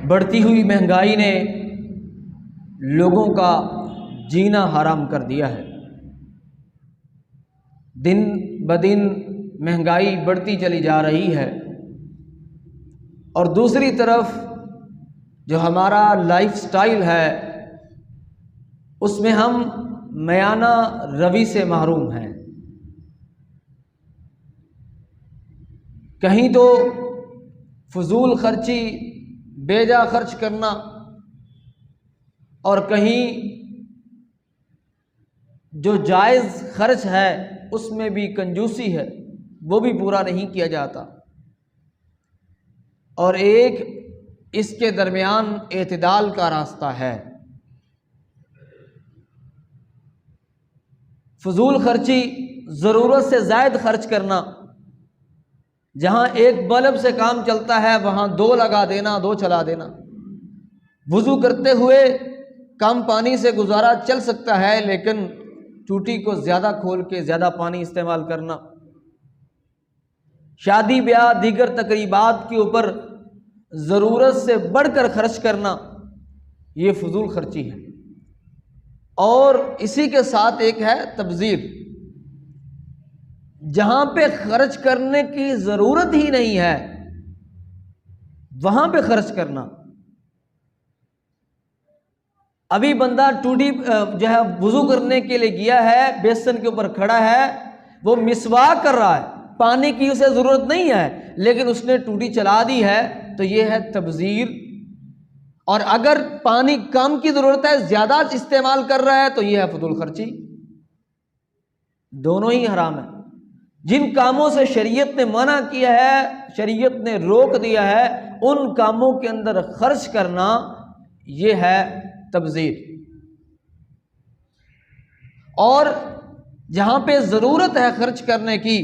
بڑھتی ہوئی مہنگائی نے لوگوں کا جینا حرام کر دیا ہے۔ دن بدن مہنگائی بڑھتی چلی جا رہی ہے، اور دوسری طرف جو ہمارا لائف سٹائل ہے اس میں ہم میانہ روی سے محروم ہیں۔ کہیں تو فضول خرچی، بے جا خرچ کرنا، اور کہیں جو جائز خرچ ہے اس میں بھی کنجوسی ہے، وہ بھی پورا نہیں کیا جاتا، اور ایک اس کے درمیان اعتدال کا راستہ ہے۔ فضول خرچی، ضرورت سے زائد خرچ کرنا، جہاں ایک بلب سے کام چلتا ہے وہاں دو لگا دینا، دو چلا دینا۔ وضو کرتے ہوئے کم پانی سے گزارا چل سکتا ہے، لیکن ٹوٹی کو زیادہ کھول کے زیادہ پانی استعمال کرنا۔ شادی بیاہ دیگر تقریبات کے اوپر ضرورت سے بڑھ کر خرچ کرنا، یہ فضول خرچی ہے۔ اور اسی کے ساتھ ایک ہے تبذیر، جہاں پہ خرچ کرنے کی ضرورت ہی نہیں ہے وہاں پہ خرچ کرنا۔ ابھی بندہ ٹوٹی جو ہے وضو کرنے کے لیے گیا ہے، بیسن کے اوپر کھڑا ہے، وہ مسواک کر رہا ہے، پانی کی اسے ضرورت نہیں ہے، لیکن اس نے ٹوٹی چلا دی ہے، تو یہ ہے تبذیر۔ اور اگر پانی کم کی ضرورت ہے، زیادہ استعمال کر رہا ہے، تو یہ ہے فضول خرچی۔ دونوں ہی حرام ہیں۔ جن کاموں سے شریعت نے منع کیا ہے، شریعت نے روک دیا ہے، ان کاموں کے اندر خرچ کرنا یہ ہے تبذیر۔ اور جہاں پہ ضرورت ہے خرچ کرنے کی،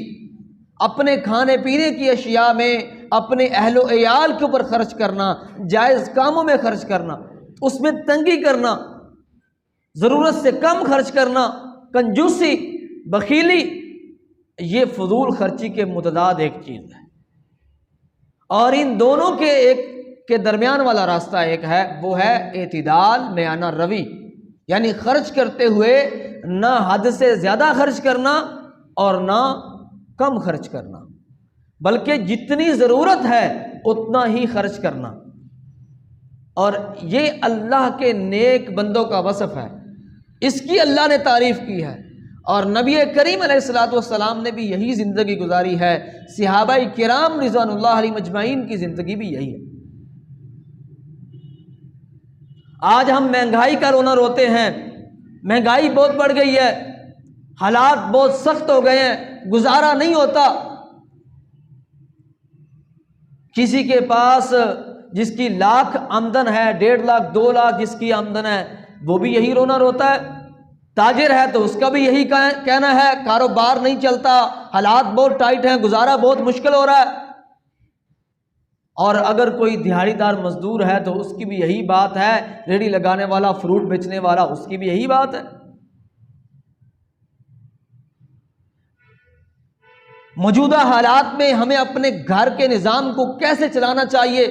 اپنے کھانے پینے کی اشیاء میں، اپنے اہل و عیال کے اوپر خرچ کرنا، جائز کاموں میں خرچ کرنا، اس میں تنگی کرنا، ضرورت سے کم خرچ کرنا، کنجوسی، بخیلی، یہ فضول خرچی کے متضاد ایک چیز ہے۔ اور ان دونوں کے درمیان والا راستہ ایک ہے، وہ ہے اعتدال، میانہ روی، یعنی خرچ کرتے ہوئے نہ حد سے زیادہ خرچ کرنا اور نہ کم خرچ کرنا، بلکہ جتنی ضرورت ہے اتنا ہی خرچ کرنا۔ اور یہ اللہ کے نیک بندوں کا وصف ہے، اس کی اللہ نے تعریف کی ہے، اور نبی کریم علیہ الصلوۃ والسلام نے بھی یہی زندگی گزاری ہے، صحابہ کرام رضوان اللہ علیہم اجمعین کی زندگی بھی یہی ہے۔ آج ہم مہنگائی کا رونا روتے ہیں، مہنگائی بہت بڑھ گئی ہے، حالات بہت سخت ہو گئے ہیں، گزارا نہیں ہوتا۔ کسی کے پاس جس کی لاکھ آمدن ہے، 1.5 لاکھ 2 لاکھ جس کی آمدن ہے، وہ بھی یہی رونا روتا ہے۔ تاجر ہے تو اس کا بھی یہی کہنا ہے، کاروبار نہیں چلتا، حالات بہت ٹائٹ ہیں، گزارا بہت مشکل ہو رہا ہے۔ اور اگر کوئی دیہڑی دار مزدور ہے تو اس کی بھی یہی بات ہے، ریڑھی لگانے والا، فروٹ بیچنے والا، اس کی بھی یہی بات ہے۔ موجودہ حالات میں ہمیں اپنے گھر کے نظام کو کیسے چلانا چاہیے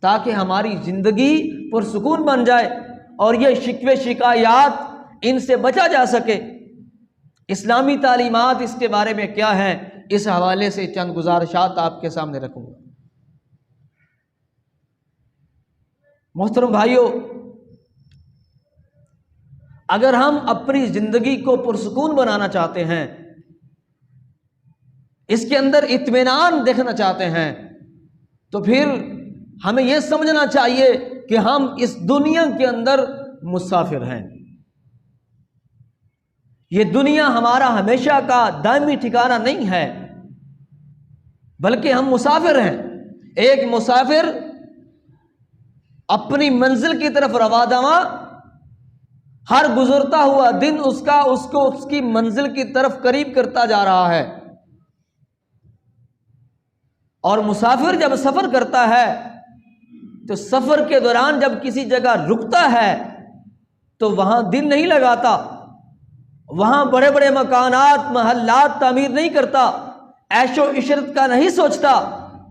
تاکہ ہماری زندگی پرسکون بن جائے اور یہ شکوے شکایات ان سے بچا جا سکے، اسلامی تعلیمات اس کے بارے میں کیا ہیں، اس حوالے سے چند گزارشات آپ کے سامنے رکھوں گا۔ محترم بھائیو، اگر ہم اپنی زندگی کو پرسکون بنانا چاہتے ہیں، اس کے اندر اطمینان دیکھنا چاہتے ہیں، تو پھر ہمیں یہ سمجھنا چاہیے کہ ہم اس دنیا کے اندر مسافر ہیں۔ یہ دنیا ہمارا ہمیشہ کا دائمی ٹھکانہ نہیں ہے، بلکہ ہم مسافر ہیں۔ ایک مسافر اپنی منزل کی طرف رواں دواں، ہر گزرتا ہوا دن اس کو اس کی منزل کی طرف قریب کرتا جا رہا ہے۔ اور مسافر جب سفر کرتا ہے تو سفر کے دوران جب کسی جگہ رکتا ہے تو وہاں دل نہیں لگاتا، وہاں بڑے بڑے مکانات، محلات تعمیر نہیں کرتا، عیش و عشرت کا نہیں سوچتا،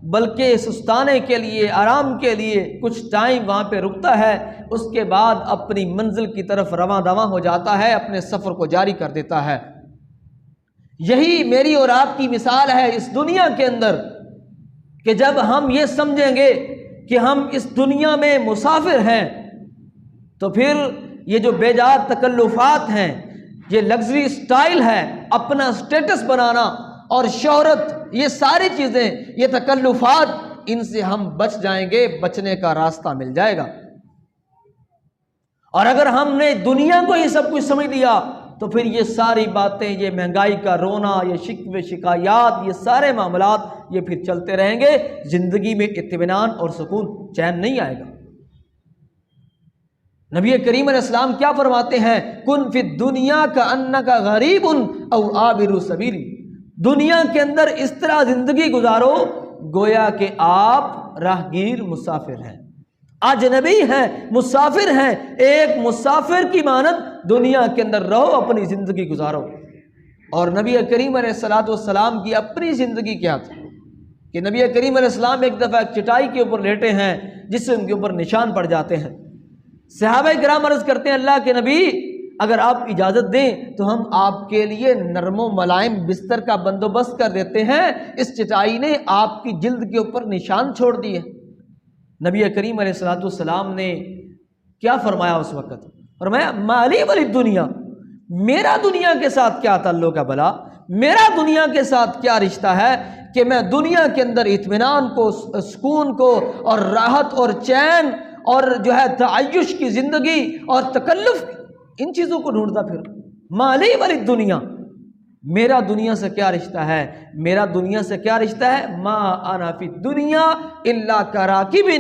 بلکہ سستانے کے لیے، آرام کے لیے کچھ ٹائم وہاں پہ رکتا ہے، اس کے بعد اپنی منزل کی طرف رواں دواں ہو جاتا ہے، اپنے سفر کو جاری کر دیتا ہے۔ یہی میری اور آپ کی مثال ہے اس دنیا کے اندر، کہ جب ہم یہ سمجھیں گے کہ ہم اس دنیا میں مسافر ہیں، تو پھر یہ جو بے جا تکلفات ہیں، یہ لگژری سٹائل ہے، اپنا سٹیٹس بنانا اور شہرت، یہ ساری چیزیں، یہ تکلفات، ان سے ہم بچ جائیں گے، بچنے کا راستہ مل جائے گا۔ اور اگر ہم نے دنیا کو یہ سب کچھ سمجھ لیا تو پھر یہ ساری باتیں، یہ مہنگائی کا رونا، یہ شکوے شکایات، یہ سارے معاملات یہ پھر چلتے رہیں گے، زندگی میں اطمینان اور سکون، چین نہیں آئے گا۔ نبی کریم علیہ السلام کیا فرماتے ہیں؟ کن فی الدنیا کأنک غریب او عابر سبیل، دنیا کے اندر اس طرح زندگی گزارو گویا کہ آپ راہگیر مسافر ہیں، اجنبی ہیں، مسافر ہیں، ایک مسافر کی مانند دنیا کے اندر رہو، اپنی زندگی گزارو۔ اور نبی کریم علیہ السلام کی اپنی زندگی کیا تھی کہ نبی کریم علیہ السلام ایک دفعہ ایک چٹائی کے اوپر لیٹے ہیں جس سے ان کے اوپر نشان پڑ جاتے ہیں۔ صحابہ کرام عرض کرتے ہیں اللہ کے نبی اگر آپ اجازت دیں تو ہم آپ کے لیے نرم و ملائم بستر کا بندوبست کر دیتے ہیں، اس چٹائی نے آپ کی جلد کے اوپر نشان چھوڑ دیے۔ نبی کریم علیہ السلام نے کیا فرمایا اس وقت؟ فرمایا مالی ولی دنیا، میرا دنیا کے ساتھ کیا تعلق ہے بھلا، میرا دنیا کے ساتھ کیا رشتہ ہے کہ میں دنیا کے اندر اطمینان کو، سکون کو اور راحت اور چین اور جو ہے تعیش کی زندگی اور تکلف، ان چیزوں کو ڈھونڈتا پھر۔ مالی ولی دنیا، میرا دنیا سے کیا رشتہ ہے، میرا دنیا سے کیا رشتہ ہے؟ ما انا فی الدنیا الا کراکب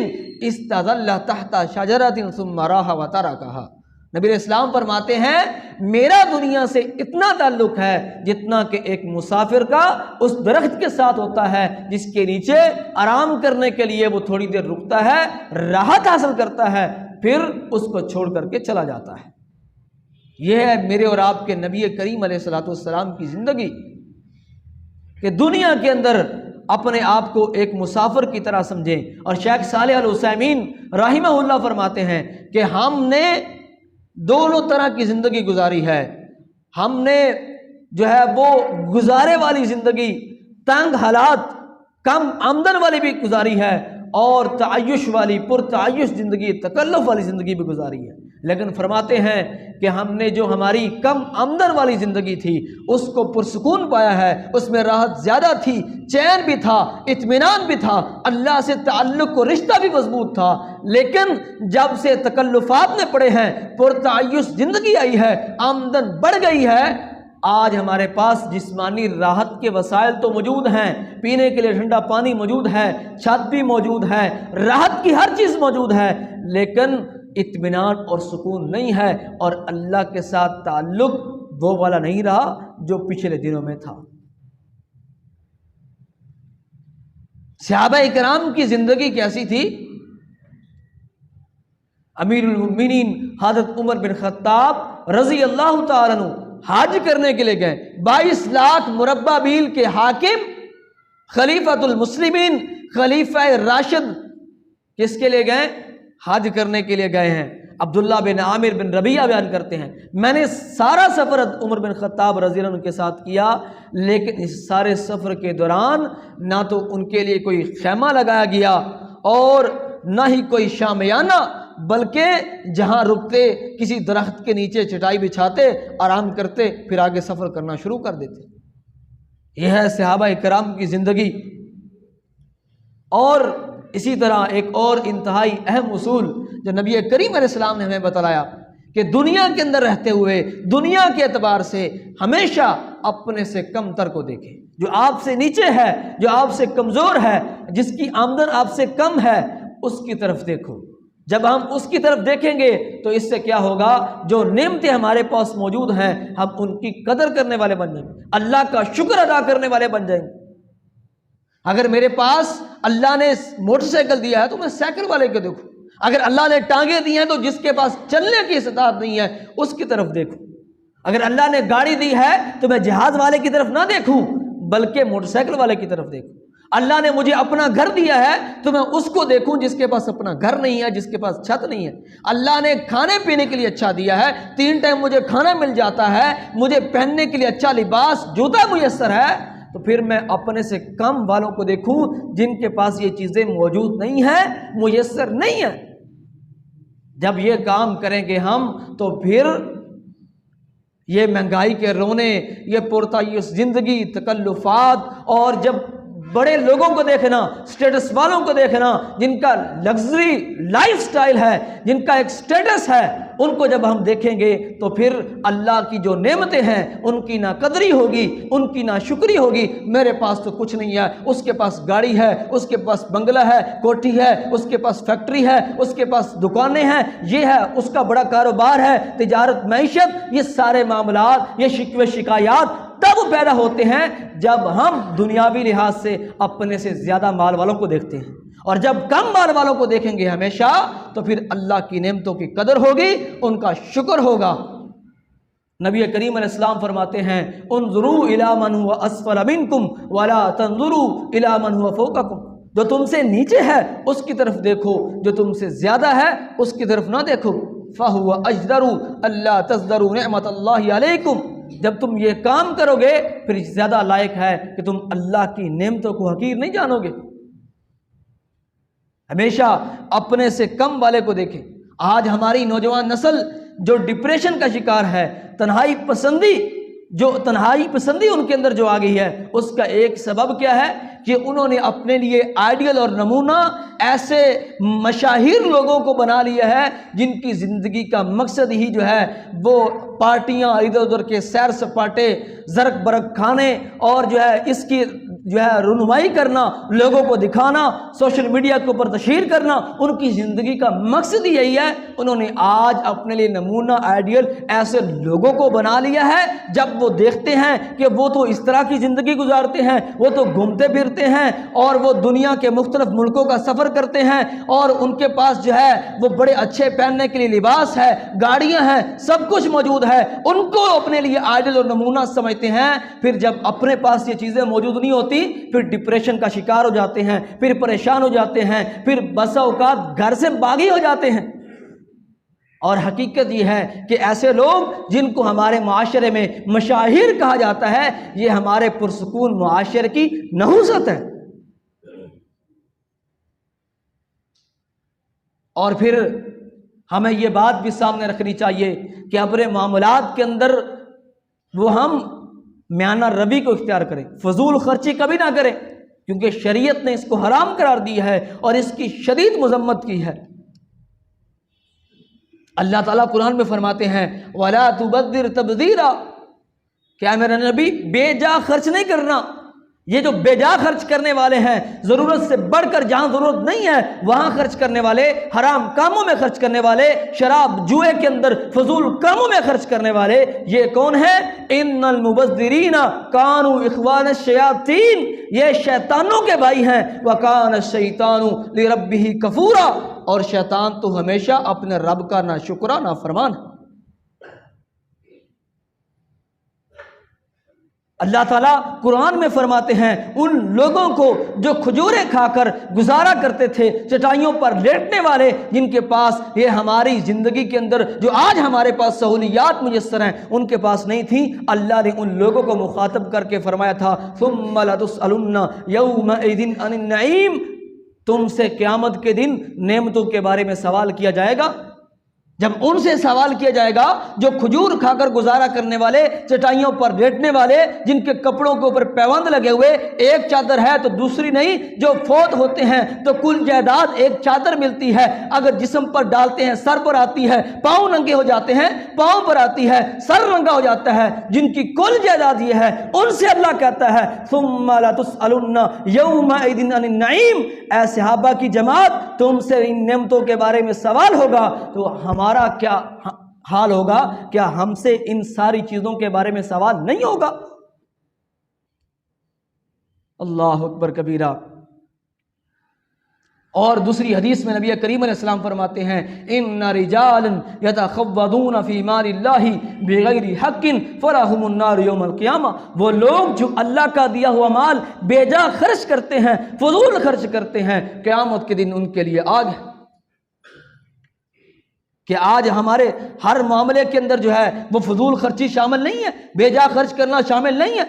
استظل تحت شجرۃ ثم راح وترکها۔ نبی علیہ السلام فرماتے ہیں میرا دنیا سے اتنا تعلق ہے جتنا کہ ایک مسافر کا اس درخت کے ساتھ ہوتا ہے جس کے نیچے آرام کرنے کے لیے وہ تھوڑی دیر رکتا ہے، راحت حاصل کرتا ہے، پھر اس کو چھوڑ کر کے چلا جاتا ہے۔ یہ ہے میرے اور آپ کے نبی کریم علیہ السلام کی زندگی، کہ دنیا کے اندر اپنے آپ کو ایک مسافر کی طرح سمجھیں۔ اور شیخ صالح العثیمین رحمہ اللہ فرماتے ہیں کہ ہم نے دونوں طرح کی زندگی گزاری ہے، ہم نے جو ہے وہ گزارے والی زندگی، تنگ حالات، کم آمدن والی بھی گزاری ہے، اور تعیش والی، پرتعیش زندگی، تکلف والی زندگی بھی گزاری ہے۔ لیکن فرماتے ہیں کہ ہم نے جو ہماری کم آمدن والی زندگی تھی اس کو پرسکون پایا ہے، اس میں راحت زیادہ تھی، چین بھی تھا، اطمینان بھی تھا، اللہ سے تعلق و رشتہ بھی مضبوط تھا۔ لیکن جب سے تکلفات میں پڑے ہیں، پرتعیش زندگی آئی ہے، آمدن بڑھ گئی ہے، آج ہمارے پاس جسمانی راحت کے وسائل تو موجود ہیں، پینے کے لیے ٹھنڈا پانی موجود ہے، چھت بھی موجود ہے، راحت کی ہر چیز موجود ہے، لیکن اطمینان اور سکون نہیں ہے، اور اللہ کے ساتھ تعلق وہ والا نہیں رہا جو پچھلے دنوں میں تھا۔ صحابہ کرام کی زندگی کیسی تھی؟ امیر المؤمنین حضرت عمر بن خطاب رضی اللہ تعالیٰ عنہ حج کرنے کے لیے گئے، 22 لاکھ مربع میل کے حاکم، خلیفۃ المسلمین، خلیفہ راشد، کس کے لیے گئے؟ حج کرنے کے لیے گئے ہیں۔ عبداللہ بن عامر بن ربیعہ بیان کرتے ہیں میں نے سارا سفر عمر بن خطاب رضی اللہ عنہ کے ساتھ کیا، لیکن اس سارے سفر کے دوران نہ تو ان کے لیے کوئی خیمہ لگایا گیا اور نہ ہی کوئی شامیانہ، بلکہ جہاں رکتے کسی درخت کے نیچے چٹائی بچھاتے، آرام کرتے، پھر آگے سفر کرنا شروع کر دیتے۔ یہ ہے صحابہ کرام کی زندگی۔ اور اسی طرح ایک اور انتہائی اہم اصول جو نبی کریم علیہ السلام نے ہمیں بتلایا کہ دنیا کے اندر رہتے ہوئے دنیا کے اعتبار سے ہمیشہ اپنے سے کم تر کو دیکھیں، جو آپ سے نیچے ہے، جو آپ سے کمزور ہے، جس کی آمدن آپ سے کم ہے، اس کی طرف دیکھو۔ جب ہم اس کی طرف دیکھیں گے تو اس سے کیا ہوگا؟ جو نعمتیں ہمارے پاس موجود ہیں ہم ان کی قدر کرنے والے بن جائیں گے، اللہ کا شکر ادا کرنے والے بن جائیں گے۔ اگر میرے پاس اللہ نے موٹر سائیکل دیا ہے تو میں سائیکل والے کو دیکھوں، اگر اللہ نے ٹانگیں دی ہیں تو جس کے پاس چلنے کی استطاعت نہیں ہے اس کی طرف دیکھوں، اگر اللہ نے گاڑی دی ہے تو میں جہاز والے کی طرف نہ دیکھوں بلکہ موٹر سائیکل والے کی طرف دیکھوں، اللہ نے مجھے اپنا گھر دیا ہے تو میں اس کو دیکھوں جس کے پاس اپنا گھر نہیں ہے، جس کے پاس چھت نہیں ہے۔ اللہ نے کھانے پینے کے لیے اچھا دیا ہے، 3 ٹائم مجھے کھانا مل جاتا ہے، مجھے پہننے کے لیے اچھا لباس جوتا میسر ہے، تو پھر میں اپنے سے کم والوں کو دیکھوں جن کے پاس یہ چیزیں موجود نہیں ہیں، میسر نہیں ہیں۔ جب یہ کام کریں گے ہم تو پھر یہ مہنگائی کے رونے، یہ پرتعیش زندگی، تکلفات، اور جب بڑے لوگوں کو دیکھنا، سٹیٹس والوں کو دیکھنا جن کا لگژری لائف سٹائل ہے، جن کا ایک سٹیٹس ہے، ان کو جب ہم دیکھیں گے تو پھر اللہ کی جو نعمتیں ہیں ان کی نہ قدری ہوگی، ان کی نہ شکری ہوگی۔ میرے پاس تو کچھ نہیں ہے، اس کے پاس گاڑی ہے، اس کے پاس بنگلہ ہے، کوٹھی ہے، اس کے پاس فیکٹری ہے، اس کے پاس دکانیں ہیں، یہ ہے، اس کا بڑا کاروبار ہے، تجارت، معیشت، یہ سارے معاملات، یہ شکوے شکایات تب پیدا ہوتے ہیں جب ہم دنیاوی لحاظ سے اپنے سے زیادہ مال والوں کو دیکھتے ہیں، اور جب کم مال والوں کو دیکھیں گے ہمیشہ تو پھر اللہ کی نعمتوں کی قدر ہوگی، ان کا شکر ہوگا۔ نبی کریم علیہ السلام فرماتے ہیں انظروا الی من هو اسفل منکم ولا تنظروا الی من هو فوقکم، جو تم سے نیچے ہے اس کی طرف دیکھو، جو تم سے زیادہ ہے اس کی طرف نہ دیکھو۔ فہو اجدر الا تزدروا نعمت اللہ علیکم، جب تم یہ کام کرو گے پھر زیادہ لائق ہے کہ تم اللہ کی نعمتوں کو حقیر نہیں جانو گے۔ ہمیشہ اپنے سے کم والے کو دیکھیں۔ آج ہماری نوجوان نسل جو ڈپریشن کا شکار ہے، تنہائی پسندی ان کے اندر جو آ گئی ہے، اس کا ایک سبب کیا ہے کہ انہوں نے اپنے لیے آئیڈیل اور نمونہ ایسے مشاہیر لوگوں کو بنا لیا ہے جن کی زندگی کا مقصد ہی جو ہے وہ پارٹیاں، ادھر ادھر کے سیر سپاٹے، زرق برق کھانے، اور جو ہے اس کی رونمائی کرنا، لوگوں کو دکھانا، سوشل میڈیا کے اوپر تشہیر کرنا، ان کی زندگی کا مقصد ہی یہی ہے۔ انہوں نے آج اپنے لیے نمونہ، آئیڈیل ایسے لوگوں کو بنا لیا ہے، جب وہ دیکھتے ہیں کہ وہ تو اس طرح کی زندگی گزارتے ہیں، وہ تو گھومتے پھرتے ہیں اور وہ دنیا کے مختلف ملکوں کا سفر کرتے ہیں، اور ان کے پاس جو ہے وہ بڑے اچھے پہننے کے لیے لباس ہے، گاڑیاں ہیں، سب کچھ موجود ہے، ان کو اپنے لیے آئیڈل اور نمونہ سمجھتے ہیں۔ پھر جب اپنے پاس یہ چیزیں موجود نہیں ہوتی پھر ڈپریشن کا شکار ہو جاتے ہیں، پھر پریشان ہو جاتے ہیں، پھر بسا اوقات گھر سے باغی ہو جاتے ہیں۔ اور حقیقت یہ ہے کہ ایسے لوگ جن کو ہمارے معاشرے میں مشاہیر کہا جاتا ہے، یہ ہمارے پرسکون معاشرے کی نحوست ہے۔ اور پھر ہمیں یہ بات بھی سامنے رکھنی چاہیے کہ اپنے معاملات کے اندر وہ ہم میانہ روی کو اختیار کریں، فضول خرچی کبھی نہ کریں، کیونکہ شریعت نے اس کو حرام قرار دیا ہے اور اس کی شدید مذمت کی ہے۔ اللہ تعالیٰ قرآن میں فرماتے ہیں وَلَا تُبَذِّرْ تَبْذِيرًا، کیا میرا نبی بے جا خرچ نہیں کرنا۔ یہ جو بے جا خرچ کرنے والے ہیں، ضرورت سے بڑھ کر جہاں ضرورت نہیں ہے وہاں خرچ کرنے والے، حرام کاموں میں خرچ کرنے والے، شراب جوئے کے اندر فضول کاموں میں خرچ کرنے والے، یہ کون ہے؟ ان المبذرین کانوا اخوان الشیاطین، یہ شیطانوں کے بھائی ہیں، وکان الشیطان لربہ کفورا، اور شیطان تو ہمیشہ اپنے رب کا ناشکرا نافرمان ہے۔ اللہ تعالیٰ قرآن میں فرماتے ہیں ان لوگوں کو جو کھجوریں کھا کر گزارا کرتے تھے، چٹائیوں پر لیٹنے والے، جن کے پاس یہ ہماری زندگی کے اندر جو آج ہمارے پاس سہولیات میسر ہیں ان کے پاس نہیں تھیں، اللہ نے ان لوگوں کو مخاطب کر کے فرمایا تھا ثم لتسألن یومئذ عن النعیم، تم سے قیامت کے دن نعمتوں کے بارے میں سوال کیا جائے گا۔ جب ان سے سوال کیا جائے گا جو کھجور کھا کر گزارا کرنے والے، چٹائیوں پر لیٹنے والے، جن کے کپڑوں کے اوپر پیوند لگے ہوئے، ایک چادر ہے تو دوسری نہیں، جو فوت ہوتے ہیں تو کل جائیداد ایک چادر ملتی ہے، اگر جسم پر ڈالتے ہیں سر پر آتی ہے، پاؤں ننگے ہو جاتے ہیں پاؤں پر آتی ہے، سر ننگا ہو جاتا ہے، جن کی کل جائیداد یہ ہے، ان سے اللہ کہتا ہے ثم لتسألن یومئذ عن النعیم، اے صحابہ کی جماعت تم سے ان نعمتوں کے بارے میں سوال ہوگا، تو ہمارا کیا حال ہوگا؟ کیا ہم سے ان ساری چیزوں کے بارے میں سوال نہیں ہوگا؟ اللہ اکبر کبیرہ۔ اور دوسری حدیث میں نبی کریم علیہ السلام فرماتے ہیں ان رجالا یتخوضون فی مال اللہ بغیر حق فلہم النار یوم القیامہ، وہ لوگ جو اللہ کا دیا ہوا مال بے جا خرچ کرتے ہیں، فضول خرچ کرتے ہیں، قیامت کے دن ان کے لیے آگ ہے۔ کہ آج ہمارے ہر معاملے کے اندر جو ہے وہ فضول خرچی شامل نہیں ہے، بے جا خرچ کرنا شامل نہیں ہے۔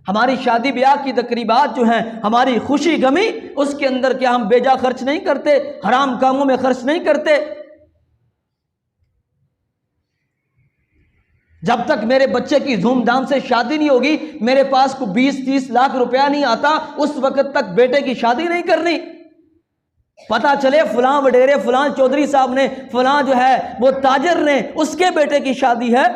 ہماری شادی بیاہ کی تقریبات جو ہیں، ہماری خوشی غمی، اس کے اندر کیا ہم بے جا خرچ نہیں کرتے، حرام کاموں میں خرچ نہیں کرتے؟ جب تک میرے بچے کی دھوم دھام سے شادی نہیں ہوگی، میرے پاس کو 20-30 لاکھ روپیہ نہیں آتا، اس وقت تک بیٹے کی شادی نہیں کرنی۔ پتہ چلے فلاں وڈیرے، فلاں چودھری صاحب نے، فلاں جو ہے وہ تاجر نے، اس کے بیٹے کی شادی ہے۔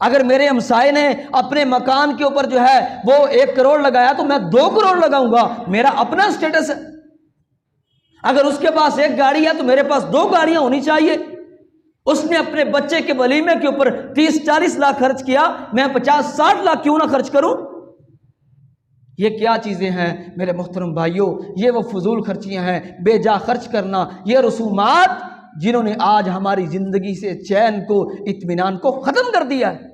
اگر میرے ہمسائے نے اپنے مکان کے اوپر جو ہے وہ 1 کروڑ لگایا تو میں 2 کروڑ لگاؤں گا، میرا اپنا سٹیٹس ہے۔ اگر اس کے پاس 1 گاڑی ہے تو میرے پاس 2 گاڑیاں ہونی چاہیے۔ اس نے اپنے بچے کے ولیمے کے اوپر 30-40 لاکھ خرچ کیا، میں 50-60 لاکھ کیوں نہ خرچ کروں؟ یہ کیا چیزیں ہیں میرے محترم بھائیوں؟ یہ وہ فضول خرچیاں ہیں، بے جا خرچ کرنا، یہ رسومات جنہوں نے آج ہماری زندگی سے چین کو، اطمینان کو ختم کر دیا ہے۔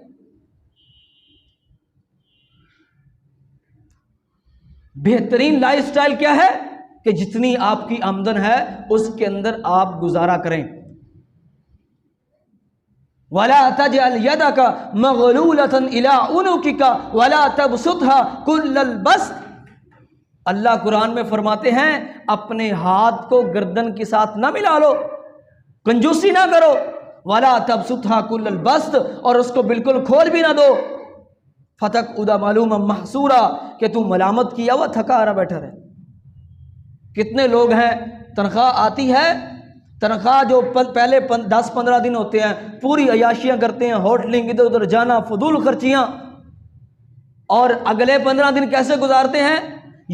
بہترین لائف سٹائل کیا ہے؟ کہ جتنی آپ کی آمدن ہے اس کے اندر آپ گزارا کریں۔ وَلَا تَجْعَلْ يَدَكَ مَغْلُولَةً إِلَىٰ عُنُقِكَ وَلَا تَبْسُطْهَا كُلَّ الْبَسْطِ، اللہ قرآن میں فرماتے ہیں اپنے ہاتھ کو گردن کے ساتھ نہ ملا لو، کنجوسی نہ کرو، وَلَا تَبْسُطْهَا كُلَّ الْبَسْطِ، اور اس کو بالکل کھول بھی نہ دو، فَتَقْعُدَ مَلُومًا مَحْسُورًا، کہ تم ملامت کیا ہوا تھکا رہا بیٹھا رہے۔ کتنے لوگ ہیں تنخواہ آتی ہے، تنخواہ جو پہلے 10-15 دن ہوتے ہیں پوری عیاشیاں کرتے ہیں، ہوٹلنگ، ادھر ادھر جانا، فضول خرچیاں، اور اگلے 15 دن کیسے گزارتے ہیں؟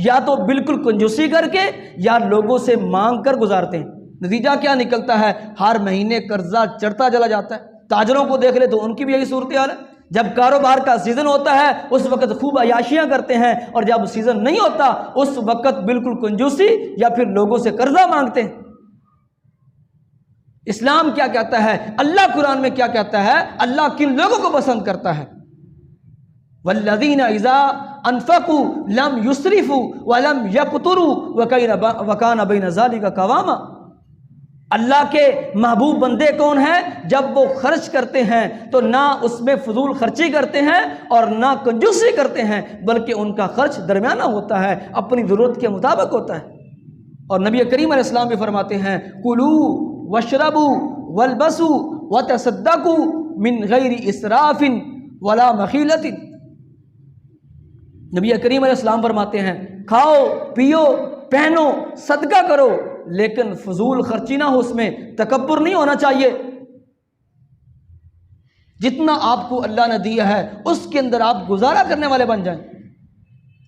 یا تو بالکل کنجوسی کر کے یا لوگوں سے مانگ کر گزارتے ہیں۔ نتیجہ کیا نکلتا ہے؟ ہر مہینے قرضہ چڑھتا چلا جاتا ہے۔ تاجروں کو دیکھ لے تو ان کی بھی یہی صورتحال ہے، جب کاروبار کا سیزن ہوتا ہے اس وقت خوب عیاشیاں کرتے ہیں، اور جب سیزن نہیں ہوتا اس وقت بالکل کنجوسی یا پھر لوگوں سے قرضہ مانگتے ہیں۔ اسلام کیا کہتا ہے؟ اللہ قرآن میں کیا کہتا ہے؟ اللہ کن لوگوں کو پسند کرتا ہے؟ والذین اذا انفقوا لم یسرفوا ولم یقتروا وکان بین ذلک قواما، اللہ کے محبوب بندے کون ہیں؟ جب وہ خرچ کرتے ہیں تو نہ اس میں فضول خرچی کرتے ہیں اور نہ کنجوسی کرتے ہیں، بلکہ ان کا خرچ درمیانہ ہوتا ہے، اپنی ضرورت کے مطابق ہوتا ہے۔ اور نبی کریم علیہ السلام بھی فرماتے ہیں کلوا واشربوا والبسوا وتصدقوا من غیر اسراف ولا مخیلۃ، نبی کریم علیہ السلام فرماتے ہیں کھاؤ پیو پہنو صدقہ کرو، لیکن فضول خرچی نہ ہو، اس میں تکبر نہیں ہونا چاہیے۔ جتنا آپ کو اللہ نے دیا ہے اس کے اندر آپ گزارا کرنے والے بن جائیں۔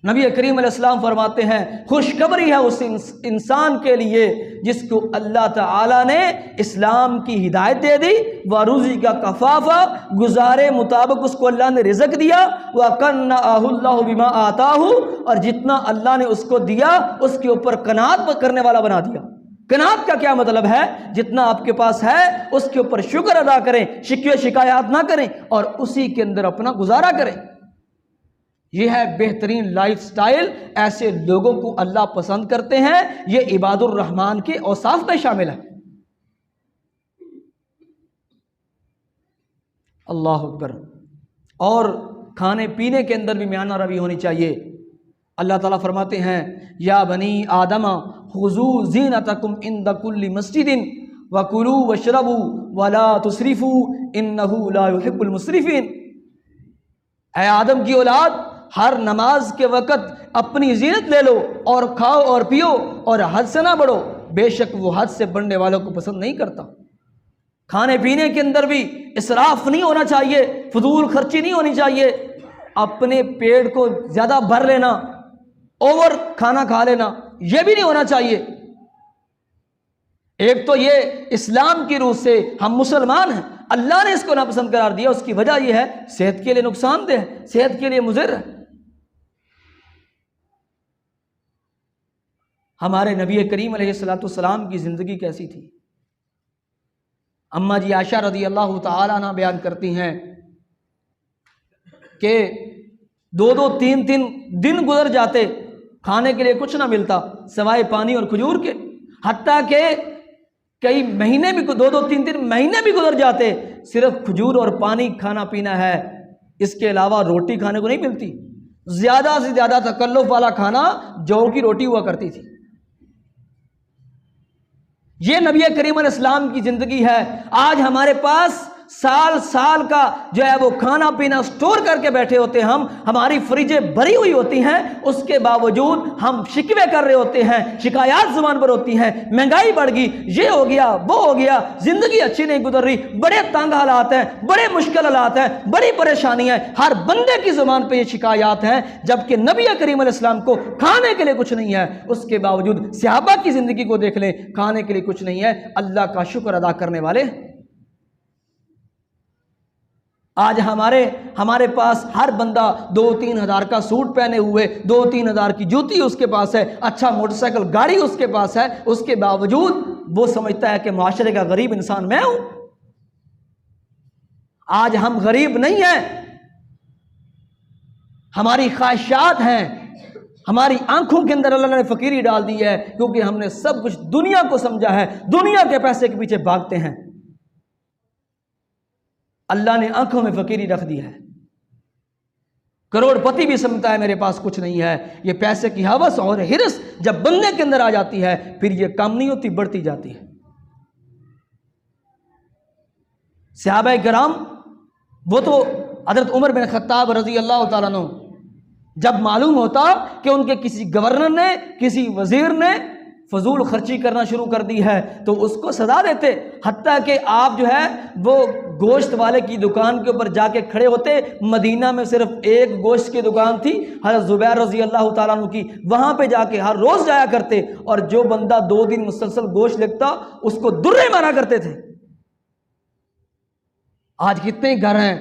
نبی کریم علیہ السلام فرماتے ہیں خوشخبری ہے اس انسان کے لیے جس کو اللہ تعالیٰ نے اسلام کی ہدایت دے دی، وروزی کا کفافہ، گزارے مطابق اس کو اللہ نے رزق دیا، وَقَنَّعَهُ اللَّهُ بِمَا آتَاهُ، اور جتنا اللہ نے اس کو دیا اس کے اوپر قناعت کرنے والا بنا دیا۔ قناعت کا کیا مطلب ہے؟ جتنا آپ کے پاس ہے اس کے اوپر شکر ادا کریں، شکوے شکایات نہ کریں اور اسی کے اندر اپنا گزارا کریں۔ یہ ہے بہترین لائف سٹائل، ایسے لوگوں کو اللہ پسند کرتے ہیں، یہ عباد الرحمن کے اوصاف میں شامل ہے۔ اللہ اکبر۔ اور کھانے پینے کے اندر بھی میانہ روی ہونی چاہیے۔ اللہ تعالیٰ فرماتے ہیں یا بنی آدم خذوا زینتکم عند کل مسجد وکلوا واشربوا ولا تسرفوا انہ لا یحب المسرفین، اے آدم کی اولاد، ہر نماز کے وقت اپنی زینت لے لو اور کھاؤ اور پیو اور حد سے نہ بڑھو، بے شک وہ حد سے بڑھنے والوں کو پسند نہیں کرتا۔ کھانے پینے کے اندر بھی اسراف نہیں ہونا چاہیے، فضول خرچی نہیں ہونی چاہیے، اپنے پیٹ کو زیادہ بھر لینا، اوور کھانا کھا لینا، یہ بھی نہیں ہونا چاہیے۔ ایک تو یہ اسلام کی روح سے ہم مسلمان ہیں، اللہ نے اس کو ناپسند قرار دیا، اس کی وجہ یہ ہے صحت کے لیے نقصان دہ ہے، صحت کے لیے مضر ہے۔ ہمارے نبی کریم علیہ الصلوۃ والسلام کی زندگی کیسی تھی؟ اماں جی عائشہ رضی اللہ تعالیٰ عنہ بیان کرتی ہیں کہ 2-2 3-3 دن گزر جاتے، کھانے کے لیے کچھ نہ ملتا سوائے پانی اور کھجور کے، حتیٰ کہ کئی مہینے بھی 2-2 3-3 مہینے بھی گزر جاتے، صرف کھجور اور پانی کھانا پینا ہے، اس کے علاوہ روٹی کھانے کو نہیں ملتی۔ زیادہ سے زیادہ تکلف والا کھانا جو کی روٹی ہوا کرتی تھی۔ یہ نبی کریم علیہ السلام کی زندگی ہے۔ آج ہمارے پاس سال سال کا جو ہے وہ کھانا پینا سٹور کر کے بیٹھے ہوتے ہیں، ہماری فریجیں بھری ہوئی ہوتی ہیں، اس کے باوجود ہم شکوے کر رہے ہوتے ہیں، شکایات زبان پر ہوتی ہیں، مہنگائی بڑھ گئی، یہ ہو گیا وہ ہو گیا، زندگی اچھی نہیں گزر رہی، بڑے تنگ حالات ہیں، بڑے مشکل حالات ہیں، بڑی پریشانیاں ہیں، ہر بندے کی زبان پہ یہ شکایات ہیں، جبکہ نبی کریم علیہ السلام کو کھانے کے لیے کچھ نہیں ہے، اس کے باوجود صحابہ کی زندگی کو دیکھ لیں، کھانے کے لیے کچھ نہیں ہے، اللہ کا شکر ادا کرنے والے۔ آج ہمارے پاس ہر بندہ 2-3 ہزار کا سوٹ پہنے ہوئے، 2-3 ہزار کی جوتی اس کے پاس ہے، اچھا موٹر سائیکل گاڑی اس کے پاس ہے، اس کے باوجود وہ سمجھتا ہے کہ معاشرے کا غریب انسان میں ہوں۔ آج ہم غریب نہیں ہیں، ہماری خواہشات ہیں، ہماری آنکھوں کے اندر اللہ نے فقیری ڈال دی ہے، کیونکہ ہم نے سب کچھ دنیا کو سمجھا ہے، دنیا کے پیسے کے پیچھے بھاگتے ہیں۔ اللہ نے آنکھوں میں فقیری رکھ دی ہے۔ کروڑ پتی بھی سمجھتا ہے میرے پاس کچھ نہیں ہے۔ یہ پیسے کی ہوس اور ہرس جب بندے کے اندر آ جاتی ہے، پھر یہ کم نہیں ہوتی، بڑھتی جاتی ہے۔ صحابہ کرام وہ تو حضرت عمر بن خطاب رضی اللہ تعالیٰ عنہ جب معلوم ہوتا کہ ان کے کسی گورنر نے، کسی وزیر نے فضول خرچی کرنا شروع کر دی ہے تو اس کو سزا دیتے، حتیٰ کہ آپ جو ہے وہ گوشت والے کی دکان کے اوپر جا کے کھڑے ہوتے۔ مدینہ میں صرف ایک گوشت کی دکان تھی حضرت زبیر رضی اللہ تعالیٰ عنہ کی، وہاں پہ جا کے ہر روز جایا کرتے، اور جو بندہ 2 دن مسلسل گوشت لگتا اس کو درے مارا کرتے تھے۔ آج کتنے گھر ہیں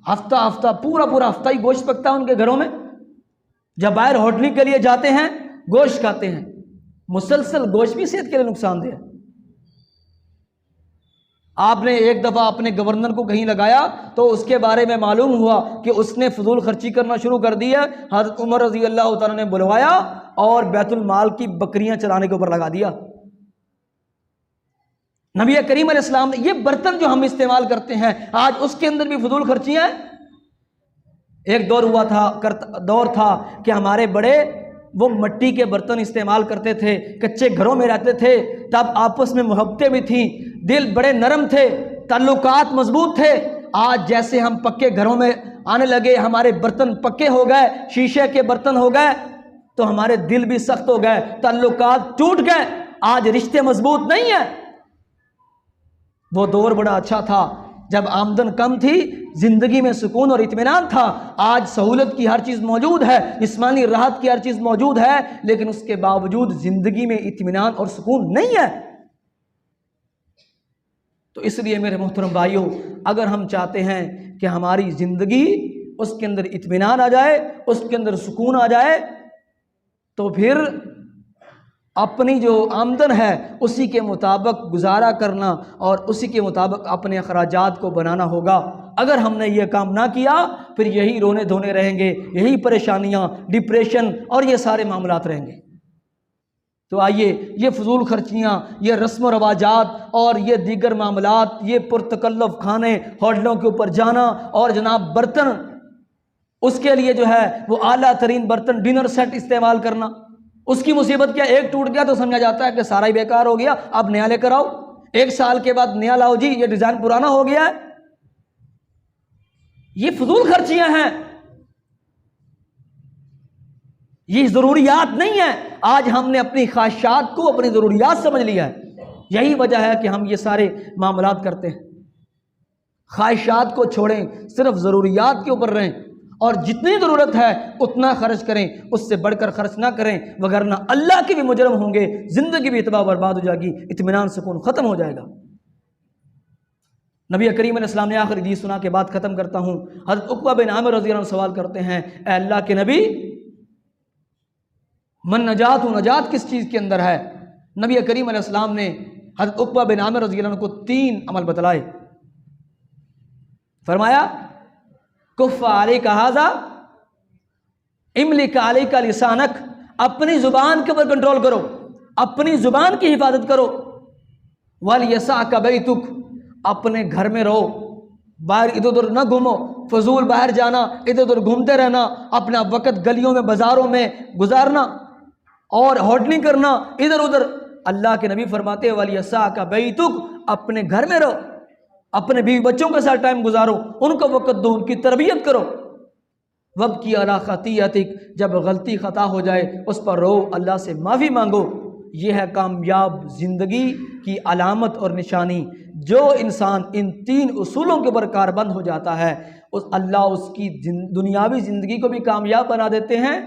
ہفتہ پورا ہفتہ ہی گوشت پکتا ہے ان کے گھروں میں، جب باہر ہوٹل کے لیے جاتے ہیں گوشت کھاتے ہیں۔ مسلسل گوشت بھی صحت کے لیے نقصان دہ ہے۔ آپ نے ایک دفعہ اپنے گورنر کو کہیں لگایا تو اس کے بارے میں معلوم ہوا کہ اس نے فضول خرچی کرنا شروع کر دی ہے، حضرت عمر رضی اللہ تعالیٰ نے بلوایا اور بیت المال کی بکریاں چلانے کے اوپر لگا دیا۔ نبی کریم علیہ السلام نے یہ برتن جو ہم استعمال کرتے ہیں آج اس کے اندر بھی فضول خرچیاں ہیں۔ ایک دور تھا کہ ہمارے بڑے وہ مٹی کے برتن استعمال کرتے تھے، کچے گھروں میں رہتے تھے، تب آپس میں محبتیں بھی تھیں، دل بڑے نرم تھے، تعلقات مضبوط تھے۔ آج جیسے ہم پکے گھروں میں آنے لگے، ہمارے برتن پکے ہو گئے، شیشے کے برتن ہو گئے، تو ہمارے دل بھی سخت ہو گئے، تعلقات ٹوٹ گئے، آج رشتے مضبوط نہیں ہیں۔ وہ دور بڑا اچھا تھا جب آمدن کم تھی، زندگی میں سکون اور اطمینان تھا۔ آج سہولت کی ہر چیز موجود ہے، جسمانی راحت کی ہر چیز موجود ہے، لیکن اس کے باوجود زندگی میں اطمینان اور سکون نہیں ہے۔ تو اس لیے میرے محترم بھائیوں، اگر ہم چاہتے ہیں کہ ہماری زندگی اس کے اندر اطمینان آ جائے، اس کے اندر سکون آ جائے، تو پھر اپنی جو آمدن ہے اسی کے مطابق گزارا کرنا اور اسی کے مطابق اپنے اخراجات کو بنانا ہوگا۔ اگر ہم نے یہ کام نہ کیا پھر یہی رونے دھونے رہیں گے، یہی پریشانیاں، ڈپریشن اور یہ سارے معاملات رہیں گے۔ تو آئیے یہ فضول خرچیاں، یہ رسم و رواجات اور یہ دیگر معاملات، یہ پرتکلف کھانے، ہوٹلوں کے اوپر جانا اور جناب برتن، اس کے لیے جو ہے وہ اعلیٰ ترین برتن، ڈنر سیٹ استعمال کرنا، اس کی مصیبت کیا، ایک ٹوٹ گیا تو سمجھا جاتا ہے کہ سارا ہی بیکار ہو گیا، اب نیا لے کر آؤ، 1 سال کے بعد نیا لاؤ، جی یہ ڈیزائن پرانا ہو گیا ہے۔ یہ فضول خرچیاں ہیں، یہ ضروریات نہیں ہیں۔ آج ہم نے اپنی خواہشات کو اپنی ضروریات سمجھ لیا ہے، یہی وجہ ہے کہ ہم یہ سارے معاملات کرتے ہیں۔ خواہشات کو چھوڑیں، صرف ضروریات کے اوپر رہیں، اور جتنی ضرورت ہے اتنا خرچ کریں، اس سے بڑھ کر خرچ نہ کریں، وگرنہ اللہ کے بھی مجرم ہوں گے، زندگی بھی تباہ برباد ہو جائے گی، اطمینان سکون ختم ہو جائے گا۔ نبی کریم علیہ السلام نے آخری حدیث سنا کے بعد ختم کرتا ہوں۔ حضرت عقبہ بن عامر رضی اللہ عنہ سوال کرتے ہیں، اے اللہ کے نبی، من نجات و نجات کس چیز کے اندر ہے؟ نبی کریم علیہ السلام نے حضرت عقبہ بن عامر رضی اللہ عنہ کو 3 عمل بتلائے. فرمایا کف علیک ھذا، املک علیک لسانک، اپنی زبان کے اوپر کنٹرول کرو، اپنی زبان کی حفاظت کرو. ولیسعک بیتک، اپنے گھر میں رہو، باہر ادھر ادھر نہ گھومو، فضول باہر جانا، ادھر ادھر گھومتے رہنا، اپنا وقت گلیوں میں بازاروں میں گزارنا اور ہوٹلنگ کرنا ادھر ادھر. اللہ کے نبی فرماتے ہیں ولیسعک بیتک، اپنے گھر میں رہو، اپنے بیوی بچوں کے ساتھ ٹائم گزارو، ان کو وقت دو، ان کی تربیت کرو. وابکی علی خطیئتک، جب غلطی خطا ہو جائے اس پر رو، اللہ سے معافی مانگو. یہ ہے کامیاب زندگی کی علامت اور نشانی. جو انسان ان 3 اصولوں کے اوپر کاربند ہو جاتا ہے، اللہ اس کی دنیاوی زندگی کو بھی کامیاب بنا دیتے ہیں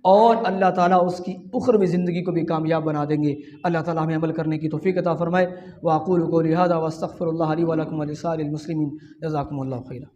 اور اللہ تعالیٰ اس کی اخروی زندگی کو بھی کامیاب بنا دیں گے. اللہ تعالیٰ ہمیں عمل کرنے کی توفیق عطا فرمائے. واقول قولی ھذا واستغفر اللہ لی ولکم ولسائر المسلمین. جزاکم اللہ خیرا.